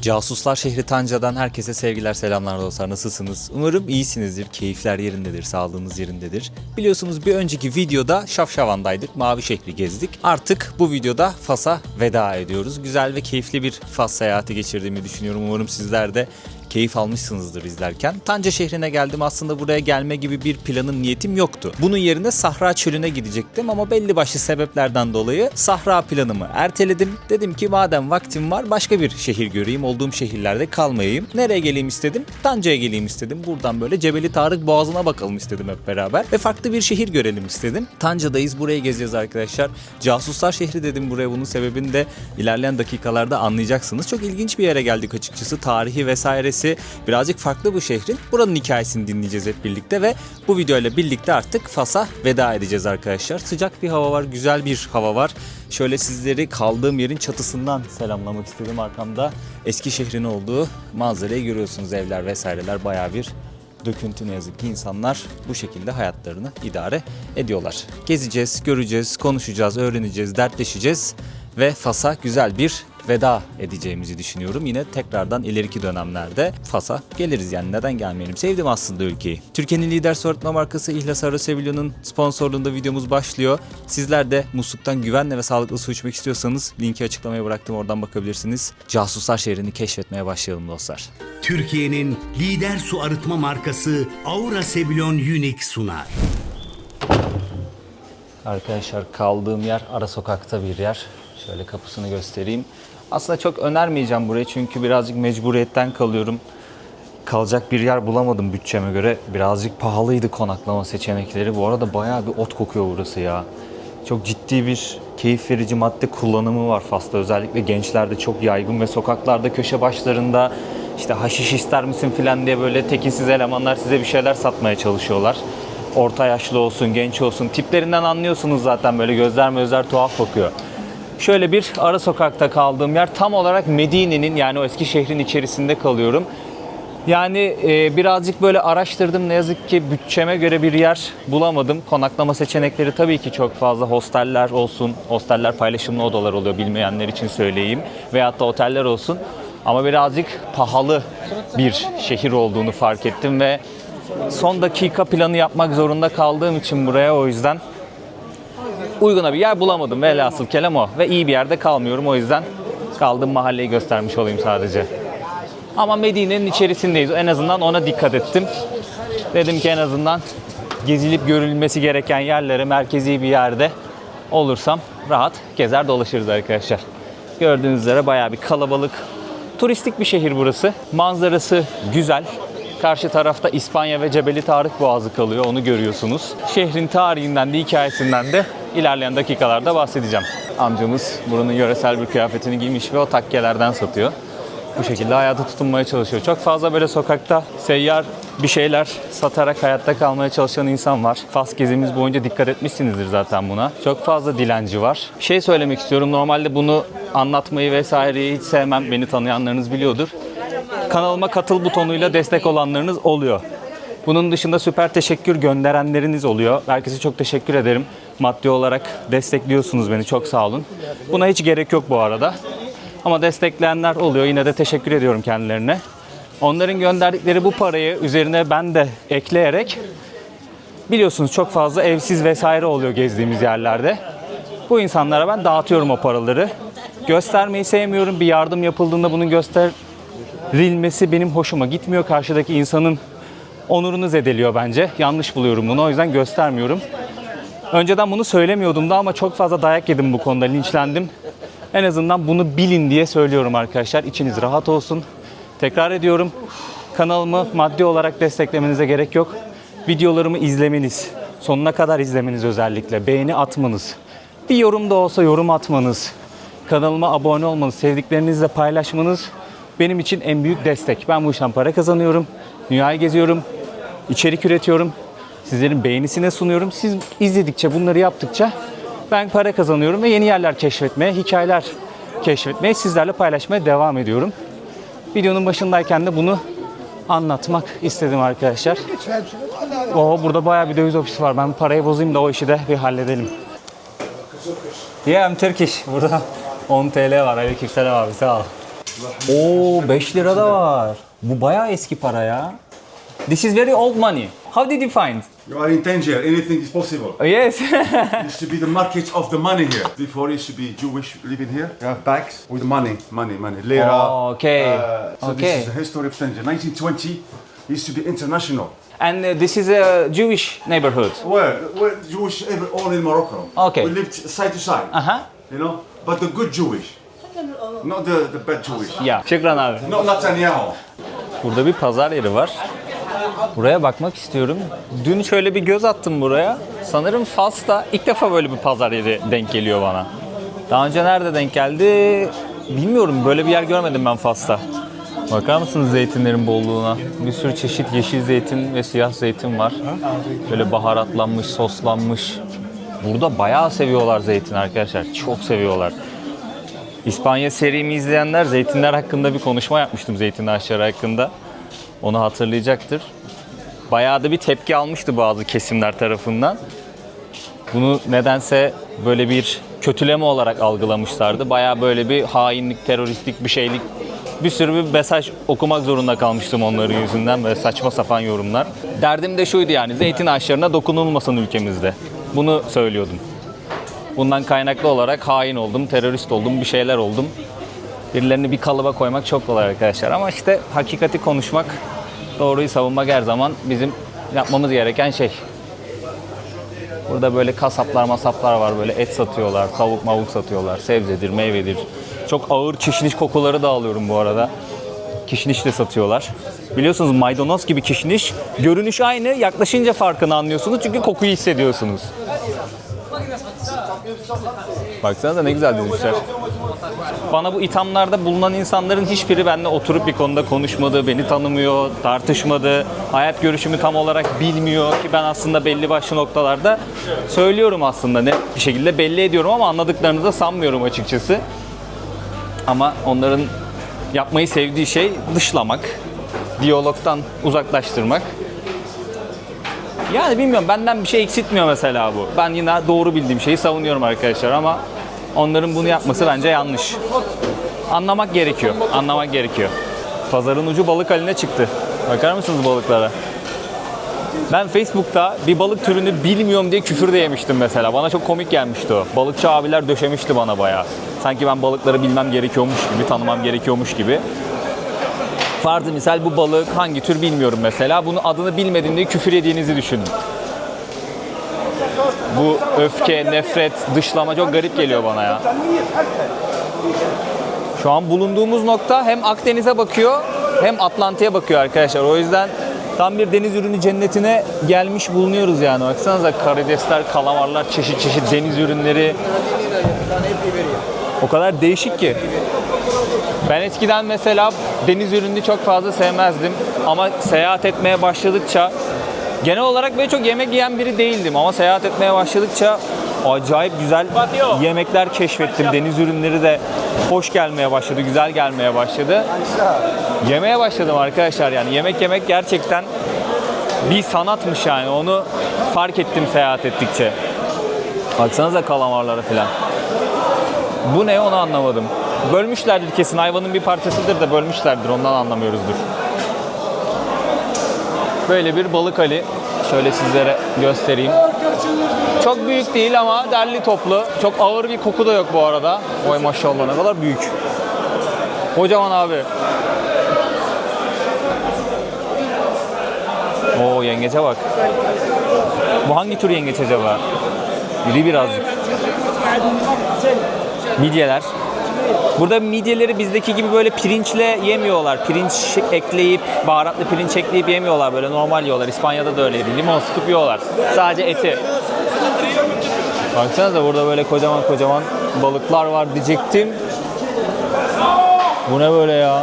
Casuslar şehri Tanca'dan herkese sevgiler, selamlar dostlar. Nasılsınız? Umarım iyisinizdir, keyifler yerindedir, sağlığınız yerindedir. Biliyorsunuz bir önceki videoda Şafşavan'daydık, Mavi Şehri gezdik. Artık bu videoda Fas'a veda ediyoruz. Güzel ve keyifli bir Fas seyahati geçirdiğimi düşünüyorum. Umarım sizler de keyif almışsınızdır izlerken. Tanca şehrine geldim. Aslında buraya gelme gibi bir planım, niyetim yoktu. Bunun yerine Sahra Çölü'ne gidecektim ama belli başlı sebeplerden dolayı Sahra planımı erteledim. Dedim ki madem vaktim var başka bir şehir göreyim, olduğum şehirlerde kalmayayım. Nereye geleyim istedim? Tanca'ya geleyim istedim. Buradan böyle Cebeli Tarık Boğazı'na bakalım istedim hep beraber. Ve farklı bir şehir görelim istedim. Tanca'dayız, burayı gezeceğiz arkadaşlar. Casuslar şehri dedim buraya, bunun sebebini de ilerleyen dakikalarda anlayacaksınız. Çok ilginç bir yere geldik açıkçası. Tarihi vesairesi birazcık farklı bu şehrin. Buranın hikayesini dinleyeceğiz hep birlikte ve bu videoyla birlikte artık Fas'a veda edeceğiz arkadaşlar. Sıcak bir hava var, güzel bir hava var. Şöyle sizleri kaldığım yerin çatısından selamlamak istedim. Arkamda eski şehrin olduğu manzarayı görüyorsunuz. Evler vesaireler, bayağı bir döküntü, ne yazık ki insanlar bu şekilde hayatlarını idare ediyorlar. Gezeceğiz, göreceğiz, konuşacağız, öğreneceğiz, dertleşeceğiz ve Fas'a güzel bir veda edeceğimizi düşünüyorum. Yine tekrardan ileriki dönemlerde Fas'a geliriz, yani neden gelmeyelim. Sevdim aslında ülkeyi. Türkiye'nin lider su arıtma markası İhlas Aerosevilyon'un sponsorluğunda videomuz başlıyor. Sizler de musluktan güvenle ve sağlıklı su içmek istiyorsanız linki açıklamaya bıraktım, oradan bakabilirsiniz. Casuslar şehrini keşfetmeye başlayalım dostlar. Türkiye'nin lider su arıtma markası Aerosevilyon Unique sunar. Arkadaşlar kaldığım yer ara sokakta bir yer. Şöyle kapısını göstereyim. Aslında çok önermeyeceğim burayı çünkü birazcık mecburiyetten kalıyorum. Kalacak bir yer bulamadım bütçeme göre. Birazcık pahalıydı konaklama seçenekleri. Bu arada bayağı bir ot kokuyor burası ya. Çok ciddi bir keyif verici madde kullanımı var Fas'ta. Özellikle gençlerde çok yaygın ve sokaklarda, köşe başlarında işte haşiş ister misin filan diye böyle tekinsiz elemanlar size bir şeyler satmaya çalışıyorlar. Orta yaşlı olsun, genç olsun. Tiplerinden anlıyorsunuz zaten, böyle gözler tuhaf bakıyor. Şöyle bir ara sokakta kaldığım yer tam olarak Medine'nin, yani o eski şehrin içerisinde kalıyorum. Yani birazcık böyle araştırdım, ne yazık ki bütçeme göre bir yer bulamadım. Konaklama seçenekleri tabii ki çok fazla, hosteller olsun, hosteller paylaşımlı odalar oluyor bilmeyenler için söyleyeyim. Veyahut da oteller olsun. Ama birazcık pahalı bir şehir olduğunu fark ettim ve son dakika planı yapmak zorunda kaldığım için buraya, o yüzden uyguna bir yer bulamadım. Velhasıl kelam o. Ve iyi bir yerde kalmıyorum. O yüzden kaldığım mahalleyi göstermiş olayım sadece. Ama Medine'nin içerisindeyiz. En azından ona dikkat ettim. Dedim ki en azından gezilip görülmesi gereken yerlere, merkezi bir yerde olursam rahat gezer dolaşırız arkadaşlar. Gördüğünüz üzere bayağı bir kalabalık. Turistik bir şehir burası. Manzarası güzel. Karşı tarafta İspanya ve Cebeli Tarık Boğazı kalıyor. Onu görüyorsunuz. Şehrin tarihinden de hikayesinden de ilerleyen dakikalarda bahsedeceğim. Amcamız buranın yöresel bir kıyafetini giymiş ve o takkelerden satıyor. Bu şekilde hayata tutunmaya çalışıyor. Çok fazla böyle sokakta seyyar bir şeyler satarak hayatta kalmaya çalışan insan var. Fas gezimiz boyunca dikkat etmişsinizdir zaten buna. Çok fazla dilenci var. Bir şey söylemek istiyorum. Normalde bunu anlatmayı vesaireyi hiç sevmem. Beni tanıyanlarınız biliyordur. Kanalıma katıl butonuyla destek olanlarınız oluyor. Bunun dışında süper teşekkür gönderenleriniz oluyor. Herkese çok teşekkür ederim. Maddi olarak destekliyorsunuz beni. Çok sağ olun. Buna hiç gerek yok bu arada. Ama destekleyenler oluyor. Yine de teşekkür ediyorum kendilerine. Onların gönderdikleri bu parayı üzerine ben de ekleyerek, biliyorsunuz çok fazla evsiz vesaire oluyor gezdiğimiz yerlerde. Bu insanlara ben dağıtıyorum o paraları. Göstermeyi sevmiyorum. Bir yardım yapıldığında bunun gösterilmesi benim hoşuma gitmiyor. Karşıdaki insanın onurunu zedeliyor bence. Yanlış buluyorum bunu. O yüzden göstermiyorum. Önceden bunu söylemiyordum da ama çok fazla dayak yedim bu konuda. Linçlendim. En azından bunu bilin diye söylüyorum arkadaşlar. İçiniz rahat olsun. Tekrar ediyorum. Kanalımı maddi olarak desteklemenize gerek yok. Videolarımı izlemeniz, sonuna kadar izlemeniz özellikle. Beğeni atmanız, bir yorum da olsa yorum atmanız, kanalıma abone olmanız, sevdiklerinizle paylaşmanız benim için en büyük destek. Ben bu işten para kazanıyorum. Dünyayı geziyorum. İçerik üretiyorum. Sizlerin beğenisine sunuyorum. Siz izledikçe, bunları yaptıkça ben para kazanıyorum ve yeni yerler keşfetmeye, hikayeler keşfetmeye, sizlerle paylaşmaya devam ediyorum. Videonun başındayken de bunu anlatmak istedim arkadaşlar. Burada bayağı bir döviz ofisi var. Ben parayı bozayım da o işi de bir halledelim. Yeah, I'm Turkish. Burada 10 TL var. Aleykümselam abi, sağ ol. Oo 5 lira da var. Bu bayağı eski para ya. This is very old money. How did you find? You are in Tangier, anything is possible. Oh, yes. Used to be the market of the money here. Before it used to be Jewish living here. You have bags with money. Lira. Oh, okay. So Okay. this is the history of Tangier. 1920 used to be international. And this is a Jewish neighborhood. Well, Jewish all in Morocco. Okay. We lived side to side. Aha. You know, but the good Jewish, not the bad Jewish. Ya. Şükran abi. Not Netanyahu. Burada bir pazar yeri var. Buraya bakmak istiyorum. Dün şöyle bir göz attım buraya. Sanırım Fas'ta ilk defa böyle bir pazar yeri denk geliyor bana. Daha önce nerede denk geldi bilmiyorum. Böyle bir yer görmedim ben Fas'ta. Bakar mısınız zeytinlerin bolluğuna? Bir sürü çeşit yeşil zeytin ve siyah zeytin var. Böyle baharatlanmış, soslanmış. Burada bayağı seviyorlar zeytin arkadaşlar. Çok seviyorlar. İspanya serimi izleyenler zeytinler hakkında bir konuşma yapmıştım, zeytin ağaçları hakkında. Onu hatırlayacaktır. Bayağı da bir tepki almıştı bazı kesimler tarafından. Bunu nedense böyle bir kötüleme olarak algılamışlardı. Bayağı böyle bir hainlik, teröristlik bir şeylik, bir sürü bir mesaj okumak zorunda kalmıştım onların yüzünden ve saçma sapan yorumlar. Derdim de şuydu yani, zeytin ağaçlarına dokunulmasın ülkemizde. Bunu söylüyordum. Bundan kaynaklı olarak hain oldum, terörist oldum, bir şeyler oldum. Birilerini bir kalıba koymak çok kolay arkadaşlar. Ama işte hakikati konuşmak, doğruyu savunmak her zaman bizim yapmamız gereken şey. Burada böyle kasaplar masaplar var, böyle et satıyorlar, tavuk mavuk satıyorlar, sebzedir, meyvedir. Çok ağır kişniş kokuları da alıyorum bu arada. Kişniş de satıyorlar. Biliyorsunuz maydanoz gibi kişniş, görünüş aynı, yaklaşınca farkını anlıyorsunuz çünkü kokuyu hissediyorsunuz. Baksanıza ne güzel dizmişler. Bana bu ithamlarda bulunan insanların hiçbiri benimle oturup bir konuda konuşmadı, beni tanımıyor, tartışmadı, hayat görüşümü tam olarak bilmiyor ki ben aslında belli başlı noktalarda söylüyorum aslında, net bir şekilde belli ediyorum ama anladıklarını da sanmıyorum açıkçası. Ama onların yapmayı sevdiği şey dışlamak, diyalogtan uzaklaştırmak. Yani bilmiyorum, benden bir şey eksiltmiyor mesela bu. Ben yine doğru bildiğim şeyi savunuyorum arkadaşlar ama onların bunu yapması bence yanlış. Anlamak gerekiyor, anlamak gerekiyor. Pazarın ucu balık haline çıktı. Bakar mısınız balıklara? Ben Facebook'ta bir balık türünü bilmiyorum diye küfür de yemiştim mesela. Bana çok komik gelmişti o. Balıkçı abiler döşemişti bana bayağı. Sanki ben balıkları bilmem gerekiyormuş gibi, tanımam gerekiyormuş gibi. Farzı misal bu balık hangi tür bilmiyorum mesela. Bunun adını bilmediğim diye küfür yediğinizi düşünün. Bu öfke, nefret, dışlama çok garip geliyor bana ya. Şu an bulunduğumuz nokta hem Akdeniz'e bakıyor hem Atlantik'e bakıyor arkadaşlar. O yüzden tam bir deniz ürünü cennetine gelmiş bulunuyoruz yani. Baksanıza karidesler, kalamarlar, çeşit çeşit deniz ürünleri. O kadar değişik ki. Ben eskiden mesela deniz ürünü çok fazla sevmezdim ama seyahat etmeye başladıkça, genel olarak böyle çok yemek yiyen biri değildim ama seyahat etmeye başladıkça acayip güzel yemekler keşfettim. Deniz ürünleri de hoş gelmeye başladı, güzel gelmeye başladı. Yemeye başladım arkadaşlar, yani yemek yemek gerçekten bir sanatmış yani, onu fark ettim seyahat ettikçe. Baksanıza kalamarlara falan. Bu ne, onu anlamadım. Bölmüşlerdir kesin, hayvanın bir parçasıdır da bölmüşlerdir, ondan anlamıyoruzdur. Böyle bir balık hali. Şöyle sizlere göstereyim. Çok büyük değil ama derli toplu. Çok ağır bir koku da yok bu arada. Oy maşallah, ne kadar büyük. Kocaman abi. Oo, yengece bak. Bu hangi tür yengeç acaba? İri birazcık. Midyeler. Burada midyeleri bizdeki gibi böyle pirinçle yemiyorlar. Pirinç ekleyip, baharatlı pirinç ekleyip yemiyorlar. Böyle normal yiyorlar. İspanya'da da öyleydi. Limon sıkıp yiyorlar. Sadece eti. Baksanıza burada böyle kocaman kocaman balıklar var diyecektim. Bu ne böyle ya?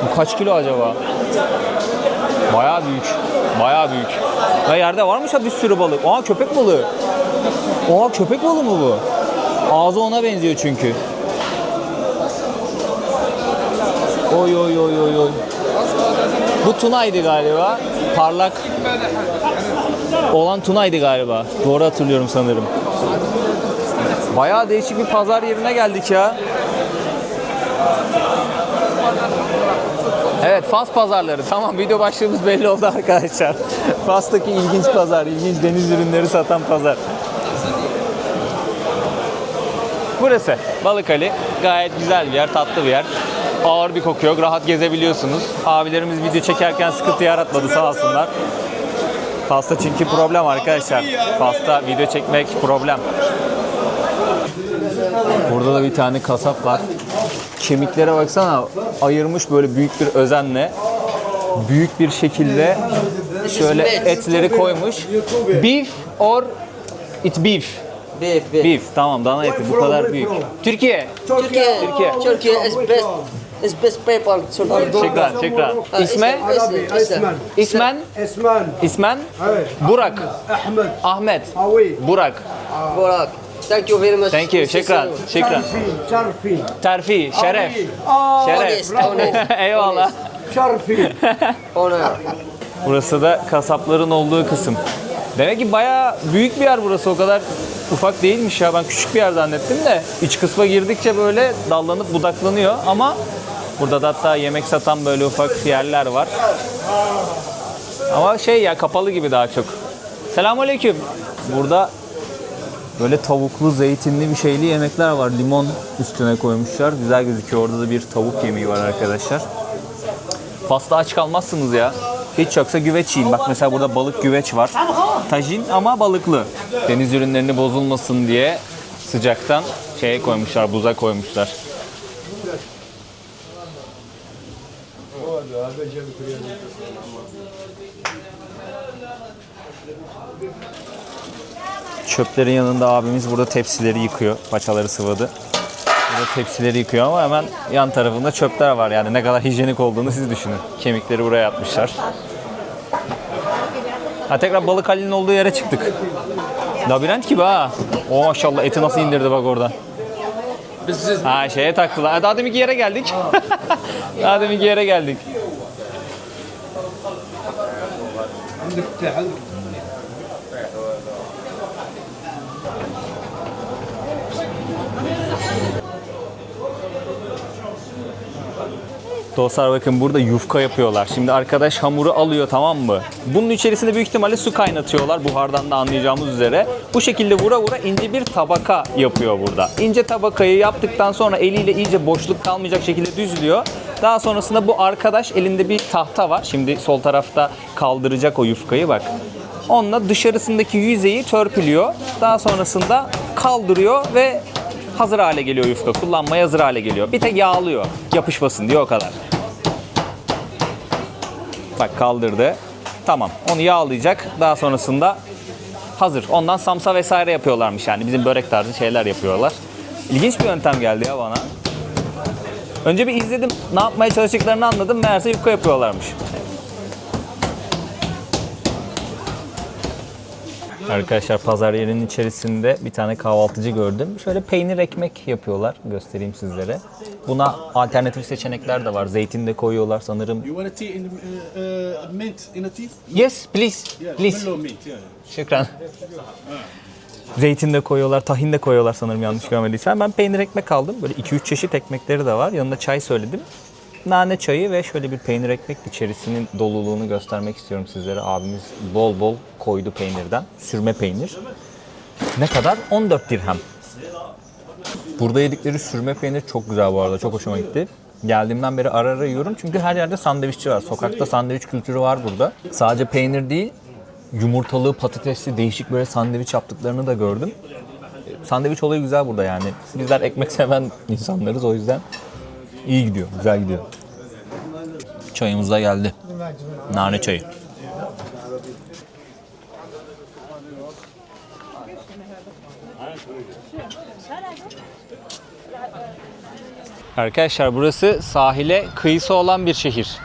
Bu kaç kilo acaba? Bayağı büyük. Bayağı büyük. Ve yerde varmış ha bir sürü balık. Aa, köpek balığı. Aa, köpek balığı mı bu? Ağzı ona benziyor çünkü. Oy oy oy oy oy. Bu tunaydı galiba. Parlak olan tunaydı galiba. Doğru hatırlıyorum sanırım. Bayağı değişik bir pazar yerine geldik ya. Evet, Fas pazarları. Tamam, video başlığımız belli oldu arkadaşlar. Fas'taki ilginç pazar, ilginç deniz ürünleri satan pazar. Burası Balıkali. Gayet güzel bir yer, tatlı bir yer. Ağır bir koku yok, rahat gezebiliyorsunuz. Abilerimiz video çekerken sıkıntı yaratmadı sağ olsunlar. Fas'ta çünkü problem arkadaşlar. Fas'ta video çekmek problem. Burada da bir tane kasap var. Kemiklere baksana, ayırmış böyle büyük bir özenle. Büyük bir şekilde şöyle etleri koymuş. Beef or it's beef? Beef. Beef, tamam, dana eti bu kadar büyük. Türkiye. Turkey is best people. Şükran. İsme? İsmen. İsmen? Burak. Ahmet. Burak. Burak. Thank you very much. Thank you. Şükran. Terfi. Şeref. Honest. Eyvallah. Honor. Burası da kasapların olduğu kısım. Demek ki bayağı büyük bir yer burası. O kadar ufak değilmiş ya. Ben küçük bir yer zannettim de. İç kısma girdikçe böyle dallanıp budaklanıyor ama burada da hatta yemek satan böyle ufak yerler var. Ama şey ya, kapalı gibi daha çok. Selamünaleyküm. Burada böyle tavuklu, zeytinli bir şeyli yemekler var. Limon üstüne koymuşlar. Güzel gözüküyor. Orada da bir tavuk yemeği var arkadaşlar. Fas'ta aç kalmazsınız ya. Hiç yoksa güveç yiyin. Bak mesela burada balık güveç var. Tajin ama balıklı. Deniz ürünlerini bozulmasın diye sıcaktan şeye koymuşlar, buza koymuşlar. Çöplerin yanında abimiz burada tepsileri yıkıyor. Paçaları sıvadı. Burada tepsileri yıkıyor ama hemen yan tarafında çöpler var. Yani ne kadar hijyenik olduğunu siz düşünün. Kemikleri buraya atmışlar. Ha, tekrar Balıkali'nin olduğu yere çıktık. Labirent gibi ha. O maşallah, eti nasıl indirdi bak oradan. Ha, şeye taktılar. Daha deminki yere geldik. Daha deminki yere geldik. Dostlar bakın, burada yufka yapıyorlar. Şimdi arkadaş hamuru alıyor, tamam mı? Bunun içerisinde büyük ihtimalle su kaynatıyorlar. Buhardan da anlayacağımız üzere. Bu şekilde vura vura ince bir tabaka yapıyor burada. İnce tabakayı yaptıktan sonra eliyle iyice boşluk kalmayacak şekilde düzlüyor. Daha sonrasında bu arkadaş elinde bir tahta var. Şimdi sol tarafta kaldıracak o yufkayı bak. Onunla dışarısındaki yüzeyi törpülüyor. Daha sonrasında kaldırıyor ve hazır hale geliyor yufka. Kullanmaya hazır hale geliyor. Bir tek yağlıyor. Yapışmasın diye, o kadar. Bak, kaldırdı. Tamam. Onu yağlayacak. Daha sonrasında hazır. Ondan samsa vesaire yapıyorlarmış yani. Bizim börek tarzı şeyler yapıyorlar. İlginç bir yöntem geldi ya bana. Önce bir izledim. Ne yapmaya çalıştıklarını anladım. Meğerse yufka yapıyorlarmış. Arkadaşlar pazar yerinin içerisinde bir tane kahvaltıcı gördüm. Şöyle peynir ekmek yapıyorlar. Göstereyim sizlere. Buna alternatif seçenekler de var. Zeytin de koyuyorlar sanırım. You want a tea in mint in a tea? Yes, please. Please. Mellow mint, yeah. Şükran. Zeytin de koyuyorlar, tahin de koyuyorlar sanırım, yanlış görmediysem. Ben peynir ekmek aldım. Böyle 2-3 çeşit ekmekleri de var. Yanında çay söyledim. Nane çayı ve şöyle bir peynir ekmek, içerisinin doluluğunu göstermek istiyorum sizlere. Abimiz bol bol koydu peynirden. Sürme peynir. Ne kadar? 14 dirhem. Burada yedikleri sürme peynir çok güzel bu arada. Çok hoşuma gitti. Geldiğimden beri ara ara yiyorum. Çünkü her yerde sandviççi var. Sokakta sandviç kültürü var burada. Sadece peynir değil, yumurtalı, patatesli değişik böyle sandviç yaptıklarını da gördüm. Sandviç olayı güzel burada yani. Bizler ekmek seven insanlarız, o yüzden iyi gidiyor, güzel gidiyor. Çayımız da geldi. Nane çayı. Arkadaşlar burası sahile kıyısı olan bir şehir.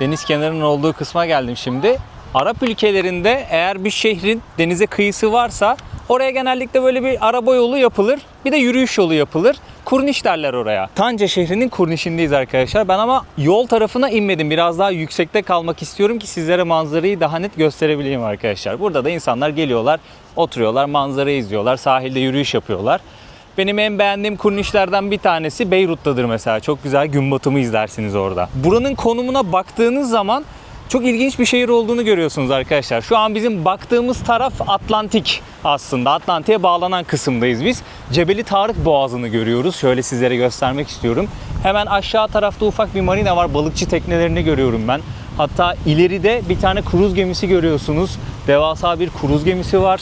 Deniz kenarının olduğu kısma geldim şimdi. Arap ülkelerinde eğer bir şehrin denize kıyısı varsa oraya genellikle böyle bir araba yolu yapılır. Bir de yürüyüş yolu yapılır. Kurniş derler oraya. Tanca şehrinin Kurniş'indeyiz arkadaşlar. Ben ama yol tarafına inmedim. Biraz daha yüksekte kalmak istiyorum ki sizlere manzarayı daha net gösterebileyim arkadaşlar. Burada da insanlar geliyorlar, oturuyorlar, manzarayı izliyorlar, sahilde yürüyüş yapıyorlar. Benim en beğendiğim kurnişlerden bir tanesi Beyrut'tadır mesela. Çok güzel gün batımı izlersiniz orada. Buranın konumuna baktığınız zaman çok ilginç bir şehir olduğunu görüyorsunuz arkadaşlar. Şu an bizim baktığımız taraf Atlantik aslında. Atlantik'e bağlanan kısımdayız biz. Cebeli Tarık Boğazı'nı görüyoruz. Şöyle sizlere göstermek istiyorum. Hemen aşağı tarafta ufak bir marina var. Balıkçı teknelerini görüyorum ben. Hatta ileride bir tane kruz gemisi görüyorsunuz. Devasa bir kruz gemisi var.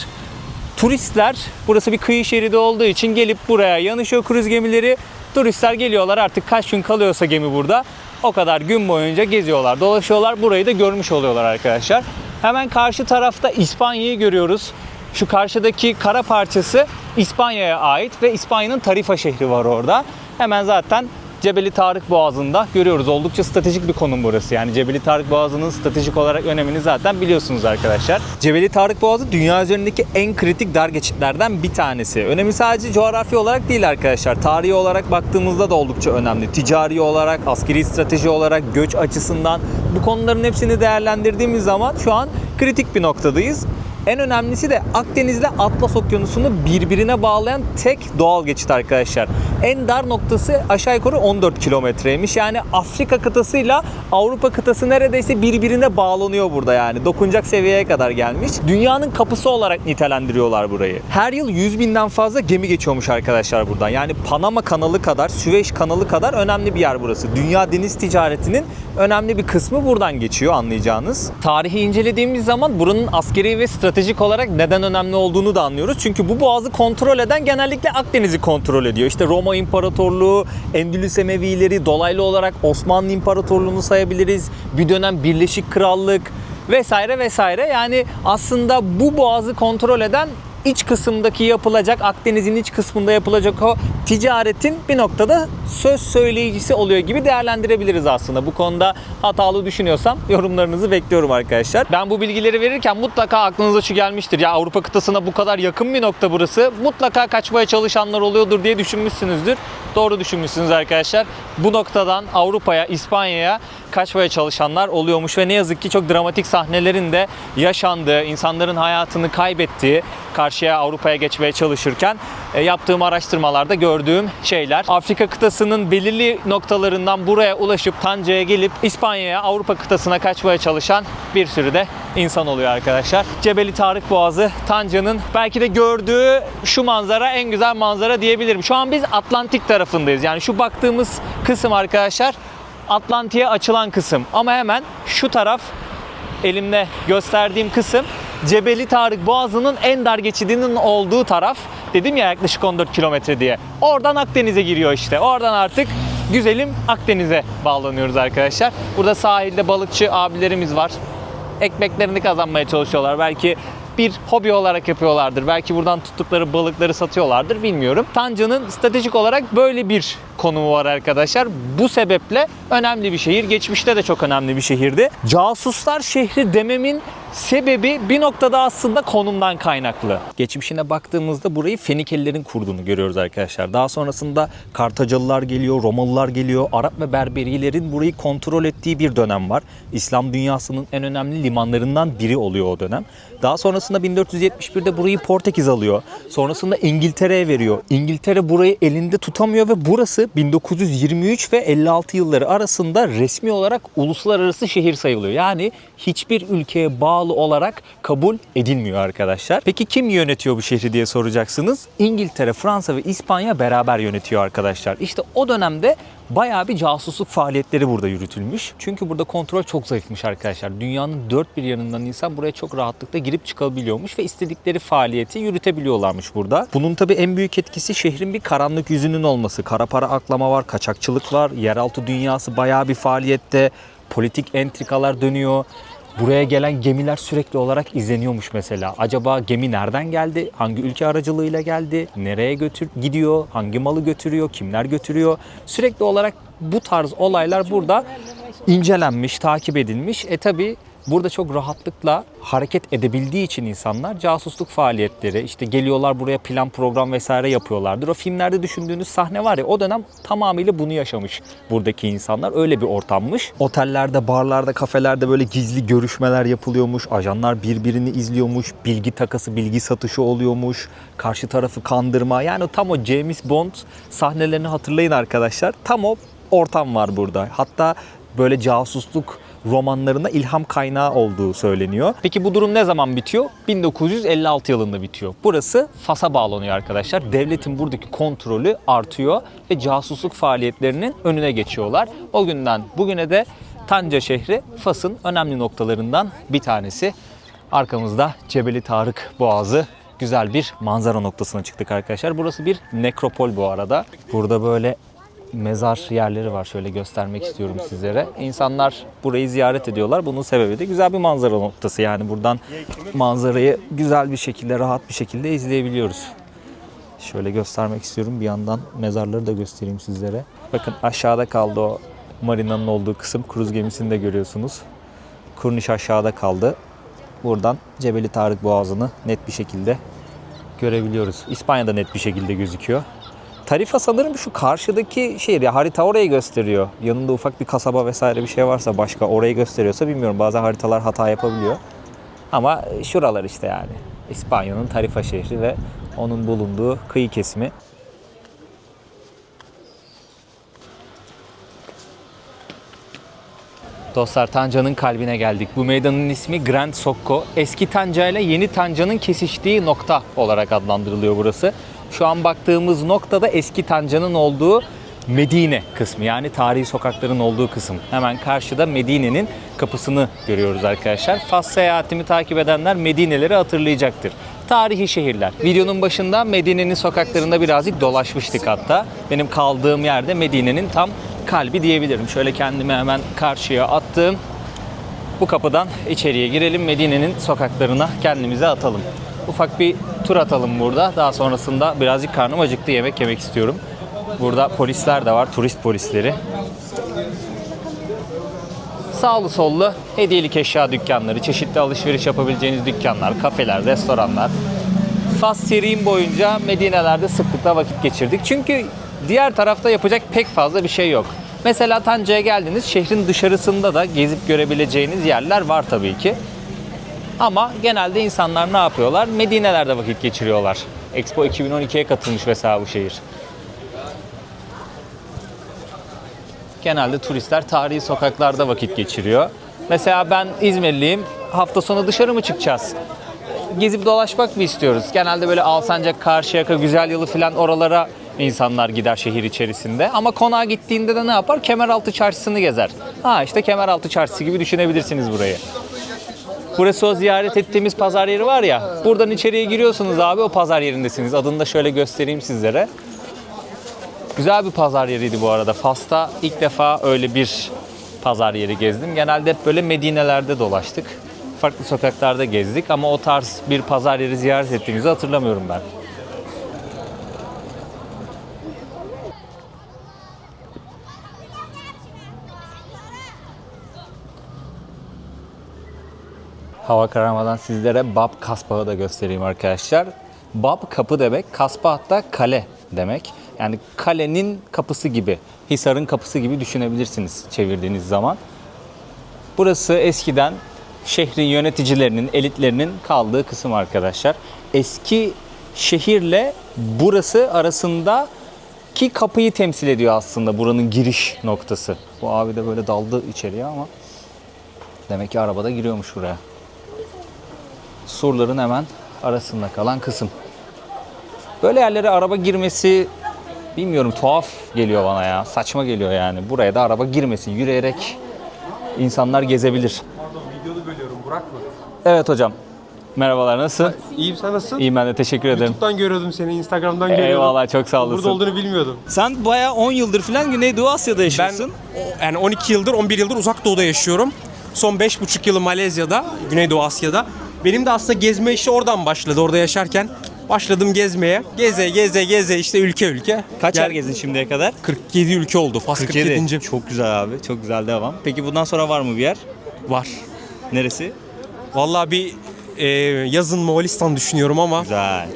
Turistler, burası bir kıyı şeridi olduğu için gelip buraya yanışıyor kruz gemileri. Turistler geliyorlar, artık kaç gün kalıyorsa gemi burada, o kadar gün boyunca geziyorlar, dolaşıyorlar. Burayı da görmüş oluyorlar arkadaşlar. Hemen karşı tarafta İspanya'yı görüyoruz. Şu karşıdaki kara parçası İspanya'ya ait ve İspanya'nın Tarifa şehri var orada. Hemen zaten Cebeli Tarık Boğazı'nda görüyoruz. Oldukça stratejik bir konum burası. Yani Cebeli Tarık Boğazı'nın stratejik olarak önemini zaten biliyorsunuz arkadaşlar. Cebeli Tarık Boğazı dünya üzerindeki en kritik dar geçitlerden bir tanesi. Önemi sadece coğrafi olarak değil arkadaşlar. Tarihi olarak baktığımızda da oldukça önemli. Ticari olarak, askeri strateji olarak, göç açısından bu konuların hepsini değerlendirdiğimiz zaman şu an kritik bir noktadayız. En önemlisi de Akdeniz ile Atlas Okyanusu'nu birbirine bağlayan tek doğal geçit arkadaşlar. En dar noktası aşağı yukarı 14 kilometreymiş. Yani Afrika kıtasıyla Avrupa kıtası neredeyse birbirine bağlanıyor burada yani. Dokunacak seviyeye kadar gelmiş. Dünyanın kapısı olarak nitelendiriyorlar burayı. Her yıl 100.000'den fazla gemi geçiyormuş arkadaşlar buradan. Yani Panama kanalı kadar, Süveyş kanalı kadar önemli bir yer burası. Dünya deniz ticaretinin önemli bir kısmı buradan geçiyor, anlayacağınız. Tarihi incelediğimiz zaman buranın askeri ve stratejik olarak neden önemli olduğunu da anlıyoruz. Çünkü bu boğazı kontrol eden genellikle Akdeniz'i kontrol ediyor. İşte Roma İmparatorluğu, Endülüs Emevileri, dolaylı olarak Osmanlı İmparatorluğu'nu sayabiliriz. Bir dönem Birleşik Krallık vesaire vesaire. Yani aslında bu boğazı kontrol eden iç kısımdaki yapılacak, Akdeniz'in iç kısmında yapılacak o ticaretin bir noktada söz söyleyicisi oluyor gibi değerlendirebiliriz aslında. Bu konuda hatalı düşünüyorsam yorumlarınızı bekliyorum arkadaşlar. Ben bu bilgileri verirken mutlaka aklınıza şu gelmiştir. Ya Avrupa kıtasına bu kadar yakın bir nokta burası. Mutlaka kaçmaya çalışanlar oluyordur diye düşünmüşsünüzdür. Doğru düşünmüşsünüz arkadaşlar. Bu noktadan Avrupa'ya, İspanya'ya kaçmaya çalışanlar oluyormuş ve ne yazık ki çok dramatik sahnelerin de yaşandığı, insanların hayatını kaybettiği, karşıya Avrupa'ya geçmeye çalışırken yaptığım araştırmalarda gördüğüm şeyler. Afrika kıtasının belirli noktalarından buraya ulaşıp Tanca'ya gelip İspanya'ya, Avrupa kıtasına kaçmaya çalışan bir sürü de insan oluyor arkadaşlar. Cebeli Tarık Boğazı, Tanca'nın belki de gördüğü şu manzara en güzel manzara diyebilirim. Şu an biz Atlantik tarafındayız. Yani şu baktığımız kısım arkadaşlar Atlantik'e açılan kısım. Ama hemen şu taraf, elimde gösterdiğim kısım Cebeli Tarık Boğazı'nın en dar geçidinin olduğu taraf. Dedim ya yaklaşık 14 kilometre diye. Oradan Akdeniz'e giriyor işte. Oradan artık güzelim Akdeniz'e bağlanıyoruz arkadaşlar. Burada sahilde balıkçı abilerimiz var. Ekmeklerini kazanmaya çalışıyorlar. Belki bir hobi olarak yapıyorlardır. Belki buradan tuttukları balıkları satıyorlardır, bilmiyorum. Tanca'nın stratejik olarak böyle bir konumu var arkadaşlar. Bu sebeple önemli bir şehir. Geçmişte de çok önemli bir şehirdi. Casuslar şehri dememin sebebi bir noktada aslında konumdan kaynaklı. Geçmişine baktığımızda burayı Fenikelilerin kurduğunu görüyoruz arkadaşlar. Daha sonrasında Kartacalılar geliyor, Romalılar geliyor. Arap ve Berberilerin burayı kontrol ettiği bir dönem var. İslam dünyasının en önemli limanlarından biri oluyor o dönem. Daha sonrasında 1471'de burayı Portekiz alıyor. Sonrasında İngiltere'ye veriyor. İngiltere burayı elinde tutamıyor ve burası 1923 ve 56 yılları arasında resmi olarak uluslararası şehir sayılıyor. Yani hiçbir ülkeye bağlı olarak kabul edilmiyor arkadaşlar. Peki kim yönetiyor bu şehri diye soracaksınız. İngiltere, Fransa ve İspanya beraber yönetiyor arkadaşlar. İşte o dönemde bayağı bir casusluk faaliyetleri burada yürütülmüş. Çünkü burada kontrol çok zayıfmış arkadaşlar. Dünyanın dört bir yanından insan buraya çok rahatlıkla girip çıkabiliyormuş ve istedikleri faaliyeti yürütebiliyorlarmış burada. Bunun tabii en büyük etkisi şehrin bir karanlık yüzünün olması. Kara para aklama var, kaçakçılık var, yeraltı dünyası bayağı bir faaliyette, politik entrikalar dönüyor. Buraya gelen gemiler sürekli olarak izleniyormuş mesela. Acaba gemi nereden geldi? Hangi ülke aracılığıyla geldi? Nereye gidiyor? Hangi malı götürüyor? Kimler götürüyor? Sürekli olarak bu tarz olaylar burada incelenmiş, takip edilmiş. Tabii Burada çok rahatlıkla hareket edebildiği için insanlar casusluk faaliyetleri, işte geliyorlar buraya plan program vesaire yapıyorlardır. O filmlerde düşündüğünüz sahne var ya, o dönem tamamıyla bunu yaşamış buradaki insanlar. Öyle bir ortammış. Otellerde, barlarda, kafelerde böyle gizli görüşmeler yapılıyormuş. Ajanlar birbirini izliyormuş. Bilgi takası, bilgi satışı oluyormuş. Karşı tarafı kandırma. Yani tam o James Bond sahnelerini hatırlayın arkadaşlar. Tam o ortam var burada. Hatta böyle casusluk romanlarına ilham kaynağı olduğu söyleniyor. Peki bu durum ne zaman bitiyor? 1956 yılında bitiyor. Burası Fas'a bağlanıyor arkadaşlar. Devletin buradaki kontrolü artıyor ve casusluk faaliyetlerinin önüne geçiyorlar. O günden bugüne de Tanca şehri Fas'ın önemli noktalarından bir tanesi. Arkamızda Cebeli Tarık Boğazı, güzel bir manzara noktasına çıktık arkadaşlar. Burası bir nekropol bu arada. Burada böyle mezar yerleri var. Şöyle göstermek istiyorum sizlere. İnsanlar burayı ziyaret ediyorlar. Bunun sebebi de güzel bir manzara noktası. Yani buradan manzarayı güzel bir şekilde, rahat bir şekilde izleyebiliyoruz. Şöyle göstermek istiyorum. Bir yandan mezarları da göstereyim sizlere. Bakın aşağıda kaldı o marinanın olduğu kısım. Kruz gemisini de görüyorsunuz. Kurniş aşağıda kaldı. Buradan Cebeli Tarık Boğazı'nı net bir şekilde görebiliyoruz. İspanya'da net bir şekilde gözüküyor. Tarifa sanırım şu karşıdaki şehir ya, harita orayı gösteriyor. Yanında ufak bir kasaba vesaire bir şey varsa başka orayı gösteriyorsa bilmiyorum. Bazen haritalar hata yapabiliyor. Ama şuralar işte yani. İspanya'nın Tarifa şehri ve onun bulunduğu kıyı kesimi. Dostlar, Tanca'nın kalbine geldik. Bu meydanın ismi Grand Socco. Eski Tanca ile yeni Tanca'nın kesiştiği nokta olarak adlandırılıyor burası. Şu an baktığımız noktada eski Tanca'nın olduğu Medine kısmı, yani tarihi sokakların olduğu kısım. Hemen karşıda Medine'nin kapısını görüyoruz arkadaşlar. Fas seyahatimi takip edenler Medine'leri hatırlayacaktır. Tarihi şehirler. Videonun başında Medine'nin sokaklarında birazcık dolaşmıştık hatta. Benim kaldığım yerde Medine'nin tam kalbi diyebilirim. Şöyle kendimi hemen karşıya attım. Bu kapıdan içeriye girelim. Medine'nin sokaklarına kendimize atalım. Ufak bir tur atalım burada. Daha sonrasında birazcık karnım acıktı. Yemek yemek istiyorum. Burada polisler de var. Turist polisleri. Sağlı sollu hediyelik eşya dükkanları, çeşitli alışveriş yapabileceğiniz dükkanlar, kafeler, restoranlar. Fas serim boyunca Medine'lerde sıklıkla vakit geçirdik. Çünkü diğer tarafta yapacak pek fazla bir şey yok. Mesela Tanca'ya geldiniz, şehrin dışarısında da gezip görebileceğiniz yerler var tabii ki. Ama genelde insanlar ne yapıyorlar? Medine'lerde vakit geçiriyorlar. Expo 2012'ye katılmış mesela bu şehir. Genelde turistler tarihi sokaklarda vakit geçiriyor. Mesela ben İzmirliyim. Hafta sonu dışarı mı çıkacağız? Gezip dolaşmak mı istiyoruz? Genelde böyle Alsancak, Karşıyaka, Güzelyalı falan oralara insanlar gider şehir içerisinde. Ama konağa gittiğinde de ne yapar? Kemeraltı Çarşısı'nı gezer. İşte Kemeraltı Çarşısı gibi düşünebilirsiniz burayı. Burası o ziyaret ettiğimiz pazar yeri var ya. Buradan içeriye giriyorsunuz abi, o pazar yerindesiniz. Adını da şöyle göstereyim sizlere. Güzel bir pazar yeriydi bu arada. Fas'ta ilk defa öyle bir pazar yeri gezdim. Genelde hep böyle Medine'lerde dolaştık. Farklı sokaklarda gezdik ama o tarz bir pazar yeri ziyaret ettiğimizi hatırlamıyorum ben. Hava kararmadan sizlere Bab Kasbah'ı da göstereyim arkadaşlar. Bab kapı demek, Kasbah hatta kale demek. Yani kalenin kapısı gibi, Hisar'ın kapısı gibi düşünebilirsiniz çevirdiğiniz zaman. Burası eskiden şehrin yöneticilerinin, elitlerinin kaldığı kısım arkadaşlar. Eski şehirle burası arasındaki kapıyı temsil ediyor aslında, buranın giriş noktası. Bu abi de böyle daldı içeriye ama demek ki arabada giriyormuş buraya. Surların hemen arasında kalan kısım. Böyle yerlere araba girmesi bilmiyorum, tuhaf geliyor bana ya. Saçma geliyor yani. Buraya da araba girmesin. Yürüyerek insanlar gezebilir. Pardon, videonu bölüyorum. Burak mı? Evet hocam. Merhabalar, nasılsın? İyiyim, sen nasılsın? İyiyim, ben de teşekkür ederim. YouTube'dan görüyordum seni, Instagram'dan görüyordum. Eyvallah, çok sağ olasın. Burada olduğunu bilmiyordum. Sen bayağı 10 yıldır falan Güneydoğu Asya'da Ben yaşıyorsun. yani 12 yıldır, 11 yıldır Uzak Doğu'da yaşıyorum. Son 5,5 yılı Malezya'da, Güneydoğu Asya'da. Benim de aslında gezme işi oradan başladı. Orada yaşarken başladım gezmeye. Geze işte ülke. Kaç yer gezdin şimdiye kadar? 47 ülke oldu. Fas 47. Çok güzel abi. Çok güzel, devam. Peki bundan sonra var mı bir yer? Var. Neresi? Vallahi bir yazın Moğolistan düşünüyorum ama Güzel.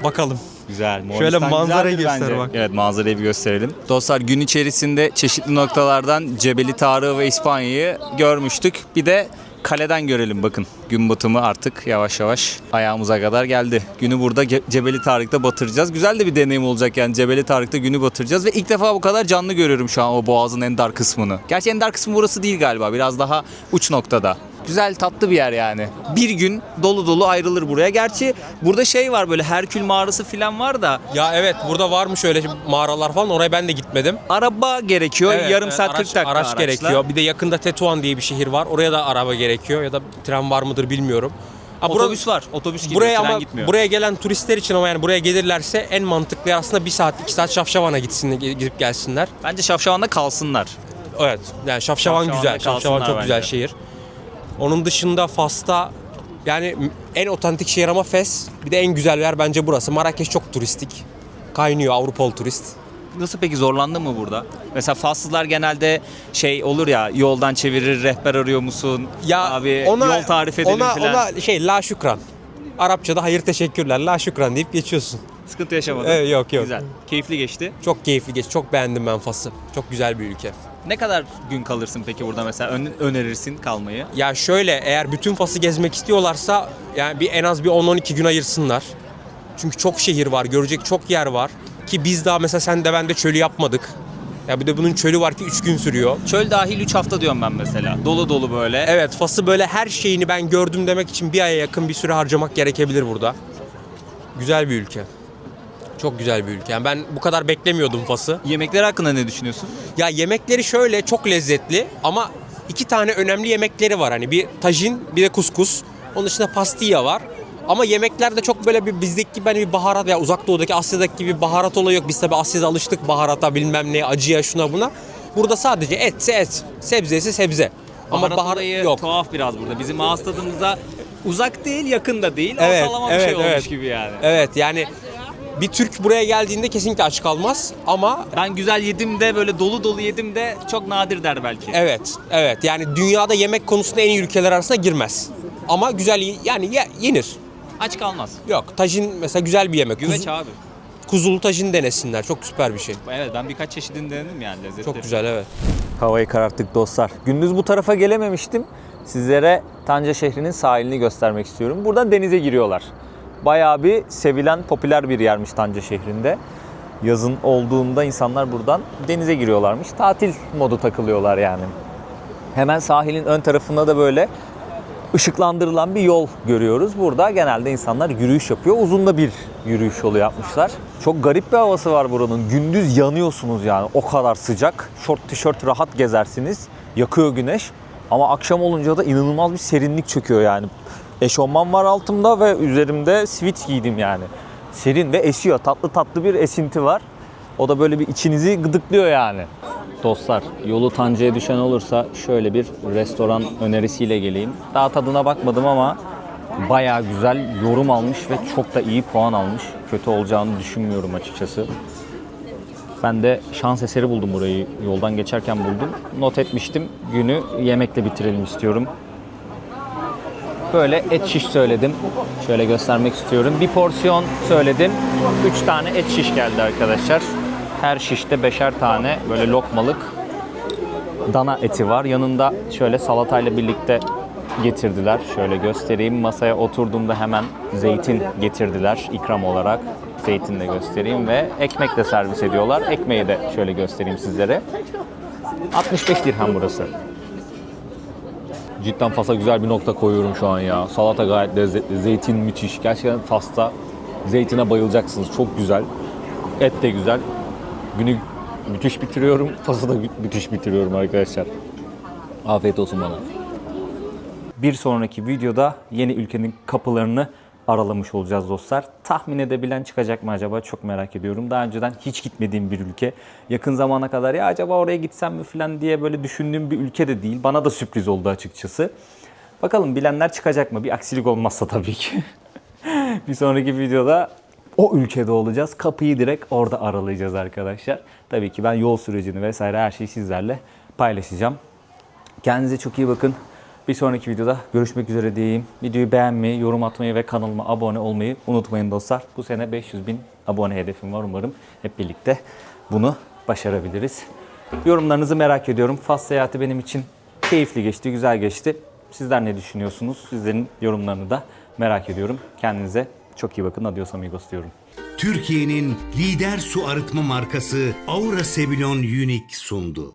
bakalım. Güzel. Şöyle Moğolistan manzarayı güzeldir göster bence. bak. Evet, manzarayı bir gösterelim. Dostlar, gün içerisinde çeşitli noktalardan Cebeli Tarık'ı ve İspanya'yı görmüştük. Bir de kaleden görelim bakın. Gün batımı artık yavaş yavaş ayağımıza kadar geldi. Günü burada Cebeli Tarık'ta batıracağız. Güzel de bir deneyim olacak yani. Cebeli Tarık'ta günü batıracağız ve ilk defa bu kadar canlı görüyorum şu an o boğazın en dar kısmını. Gerçi en dar kısmı burası değil galiba. Biraz daha uç noktada. Güzel, tatlı bir yer yani. Bir gün dolu dolu ayrılır buraya. Gerçi burada şey var, böyle Herkül mağarası falan var da Ya evet, burada varmış öyle mağaralar falan, oraya ben de gitmedim. araba gerekiyor. Evet, Yarım evet, saat 40 dakika araç araçla. gerekiyor. Bir de yakında Tetuan diye bir şehir var. Oraya da araba gerekiyor ya da tren var mıdır bilmiyorum. Ha, Otobüs var. Otobüs gidiyor. Buraya tren ama gitmiyor. buraya gelen turistler için, ama yani buraya gelirlerse en mantıklı yer aslında 1 saat 2 saat Şafşavan'a gidip gelsinler. Bence Şafşavan'da kalsınlar. Evet. Yani Şafşavan Şafşavan'da güzel. Şafşavan kalsınlar çok güzel bence. şehir. Onun dışında Fas'ta yani en otantik şehir ama Fes. Bir de en güzel yer bence burası. Marrakeş çok turistik. Kaynıyor Avrupalı turist. Nasıl peki, zorlandın mı burada? Mesela Faslılar genelde şey olur ya, yoldan çevirir, rehber arıyor musun? Abi yol tarif edelim falan. Ona la şükran. Arapçada hayır teşekkürler, la şükran deyip geçiyorsun. Sıkıntı yaşamadın. Evet, yok. Güzel. Keyifli geçti. Çok keyifli geç. Çok beğendim ben Fas'ı. Çok güzel bir ülke. Ne kadar gün kalırsın peki burada mesela? Önerirsin kalmayı? Ya şöyle, eğer bütün Fas'ı gezmek istiyorlarsa yani en az bir 10-12 gün ayırsınlar. Çünkü çok şehir var, görecek çok yer var. Ki biz daha mesela sen de ben de çölü yapmadık. Ya bir de bunun çölü var ki 3 gün sürüyor. Çöl dahil 3 hafta diyorum ben mesela. Dolu dolu böyle. Evet, Fas'ı böyle her şeyini ben gördüm demek için bir aya yakın bir süre harcamak gerekebilir burada. Güzel bir ülke. Çok güzel bir ülke. Yani ben bu kadar beklemiyordum Fas'ı. Yemekler hakkında ne düşünüyorsun? Ya yemekleri şöyle çok lezzetli ama 2 tane önemli yemekleri var. Hani bir tajin, bir de kuskus. Onun dışında pastilla var. Ama yemeklerde çok böyle bir bizdeki gibi hani bir baharat ya uzak doğudaki Asya'daki gibi baharat olayı yok. Biz tabii Asya'da alıştık baharata, bilmem ne, acıya, şuna buna. Burada sadece etse et, sebze ise sebze. Ama Baharat baharat olayı yok. tuhaf biraz burada. Bizim ağız tadımıza uzak değil, yakın da değil. Evet, Ortalama bir şey olmuş gibi yani. Evet, yani bir Türk buraya geldiğinde kesinlikle aç kalmaz ama Ben güzel yedim de, böyle dolu dolu yedim de çok nadir der belki. evet yani dünyada yemek konusunda en iyi ülkeler arasına girmez. Ama güzel yani yenir. Aç kalmaz. Yok, tajin mesela güzel bir yemek. Güveç abi. Kuzulu tajin denesinler. Çok süper bir şey. Evet, ben birkaç çeşidini denedim yani, lezzetli. Çok güzel, evet. Havayı kararttık dostlar. Gündüz bu tarafa gelememiştim. Sizlere Tanca şehrinin sahilini göstermek istiyorum. Buradan denize giriyorlar. Bayağı bir sevilen, popüler bir yermiş Tanca şehrinde. Yazın olduğunda insanlar buradan denize giriyorlarmış. Tatil modu takılıyorlar yani. Hemen sahilin ön tarafında da böyle ışıklandırılan bir yol görüyoruz. Burada genelde insanlar yürüyüş yapıyor. Uzun da bir yürüyüş yolu yapmışlar. Çok garip bir havası var buranın. Gündüz yanıyorsunuz yani. O kadar sıcak. Şort, tişört rahat gezersiniz. Yakıyor güneş. Ama akşam olunca da inanılmaz bir serinlik çöküyor yani. Eşofman var altımda ve üzerimde sweat giydim yani. Serin ve esiyor. Tatlı tatlı bir esinti var. O da böyle bir içinizi gıdıklıyor yani. Dostlar, yolu Tanca'ya düşen olursa şöyle bir restoran önerisiyle geleyim. Daha tadına bakmadım ama bayağı güzel yorum almış ve çok da iyi puan almış. Kötü olacağını düşünmüyorum açıkçası. Ben de şans eseri buldum burayı. Yoldan geçerken buldum. Not etmiştim. Günü yemekle bitirelim istiyorum. Böyle et şiş söyledim. Şöyle göstermek istiyorum. Bir porsiyon söyledim. 3 tane et şiş geldi arkadaşlar. Her şişte 5'er tane böyle lokmalık dana eti var. Yanında şöyle salatayla birlikte getirdiler. Şöyle göstereyim. Masaya oturduğumda hemen zeytin getirdiler ikram olarak. Zeytin de göstereyim ve ekmek de servis ediyorlar. Ekmeği de şöyle göstereyim sizlere. 65 dirhem burası. Cidden Fas'a güzel bir nokta koyuyorum şu an ya. Salata gayet lezzetli. Zeytin müthiş. Gerçekten Fas'ta zeytine bayılacaksınız. Çok güzel. Et de güzel. Günü müthiş bitiriyorum. Fas'ı da müthiş bitiriyorum arkadaşlar. Afiyet olsun bana. Bir sonraki videoda yeni ülkenin kapılarını aralamış olacağız dostlar. Tahmin edebilen çıkacak mı acaba? Çok merak ediyorum. Daha önceden hiç gitmediğim bir ülke. Yakın zamana kadar ya acaba oraya gitsem mi falan diye böyle düşündüğüm bir ülke de değil. Bana da sürpriz oldu açıkçası. Bakalım bilenler çıkacak mı? Bir aksilik olmazsa tabii ki. Bir sonraki videoda o ülkede olacağız. Kapıyı direkt orada aralayacağız arkadaşlar. Tabii ki ben yol sürecini vesaire her şeyi sizlerle paylaşacağım. Kendinize çok iyi bakın. Bir sonraki videoda görüşmek üzere diyeyim. Videoyu beğenmeyi, yorum atmayı ve kanalıma abone olmayı unutmayın dostlar. Bu sene 500.000 abone hedefim var. Umarım hep birlikte bunu başarabiliriz. Yorumlarınızı merak ediyorum. Fas seyahati benim için keyifli geçti, güzel geçti. Sizler ne düşünüyorsunuz? Sizlerin yorumlarını da merak ediyorum. Kendinize çok iyi bakın. Adios amigos diyorum. Türkiye'nin lider su arıtma markası Aura Sebilon Unique sundu.